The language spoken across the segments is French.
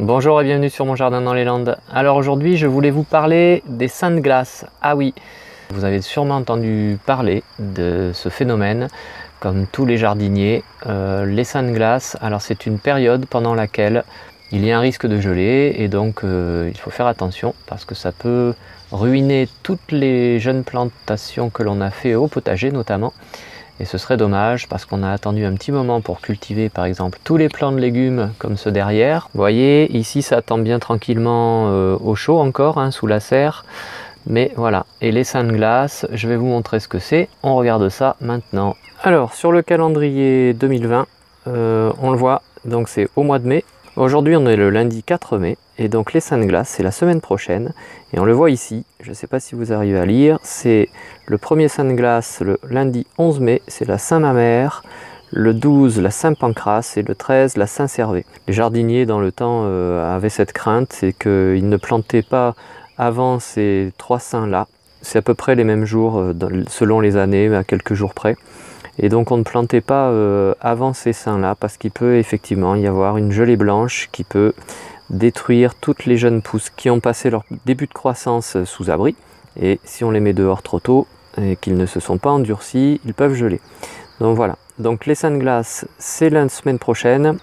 Bonjour et bienvenue sur mon jardin dans les Landes. Alors aujourd'hui je voulais vous parler des seins de glace. Ah oui, vous avez sûrement entendu parler de ce phénomène comme tous les jardiniers. Les seins de glace, alors c'est une période pendant laquelle il y a un risque de gelée et donc il faut faire attention parce que ça peut ruiner toutes les jeunes plantations que l'on a fait au potager notamment. Et ce serait dommage parce qu'on a attendu un petit moment pour cultiver par exemple tous les plants de légumes comme ceux derrière. Vous voyez, ici ça attend bien tranquillement au chaud encore, hein, sous la serre. Mais voilà, et les seins de glace, je vais vous montrer ce que c'est. On regarde ça maintenant. Alors, sur le calendrier 2020, on le voit, donc c'est au mois de mai. Aujourd'hui, on est le lundi 4 mai. Et donc les seins de glace, c'est la semaine prochaine. Et on le voit ici, je ne sais pas si vous arrivez à lire, c'est le premier sein de glace le lundi 11 mai, c'est la Saint-Mamère. Le 12, la Saint-Pancrace et le 13, la Saint-Servais. Les jardiniers, dans le temps, avaient cette crainte, c'est qu'ils ne plantaient pas avant ces trois saints-là. C'est à peu près les mêmes jours, selon les années, à quelques jours près. Et donc on ne plantait pas avant ces saints-là, parce qu'il peut effectivement y avoir une gelée blanche qui peut détruire toutes les jeunes pousses qui ont passé leur début de croissance sous abri. Et si on les met dehors trop tôt et qu'ils ne se sont pas endurcis, ils peuvent geler. Donc voilà, donc les seins de glace, c'est la semaine prochaine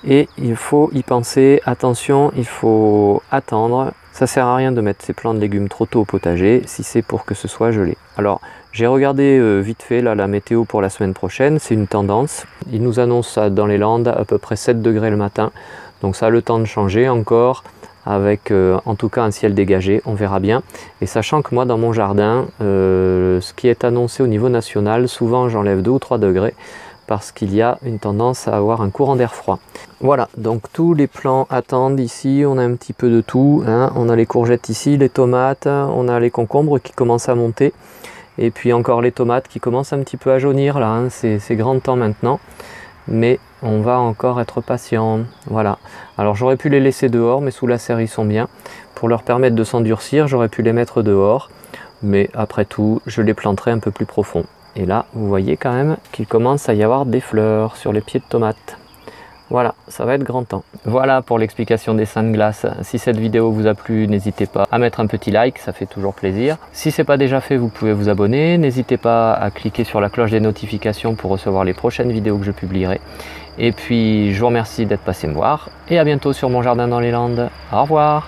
et il faut y penser, attention, il faut attendre. Ça sert à rien de mettre ces plants de légumes trop tôt au potager si c'est pour que ce soit gelé. Alors j'ai regardé vite fait là, la météo pour la semaine prochaine, c'est une tendance. Il nous annonce ça dans les Landes à peu près 7 degrés le matin, donc ça a le temps de changer encore avec en tout cas un ciel dégagé, on verra bien. Et sachant que moi dans mon jardin, ce qui est annoncé au niveau national, souvent j'enlève 2 ou 3 degrés parce qu'il y a une tendance à avoir un courant d'air froid. Voilà, donc tous les plants attendent ici, on a un petit peu de tout, hein. On a les courgettes ici, les tomates, on a les concombres qui commencent à monter, et puis encore les tomates qui commencent un petit peu à jaunir là, hein. C'est grand temps maintenant, mais on va encore être patient. Voilà, alors j'aurais pu les laisser dehors, mais sous la serre ils sont bien. Pour leur permettre de s'endurcir, j'aurais pu les mettre dehors, mais après tout, je les planterai un peu plus profond. Et là, vous voyez quand même qu'il commence à y avoir des fleurs sur les pieds de tomates. Voilà, ça va être grand temps. Voilà pour l'explication des seins de glace. Si cette vidéo vous a plu, n'hésitez pas à mettre un petit like, ça fait toujours plaisir. Si ce n'est pas déjà fait, vous pouvez vous abonner. N'hésitez pas à cliquer sur la cloche des notifications pour recevoir les prochaines vidéos que je publierai. Et puis, je vous remercie d'être passé me voir. Et à bientôt sur mon jardin dans les Landes. Au revoir.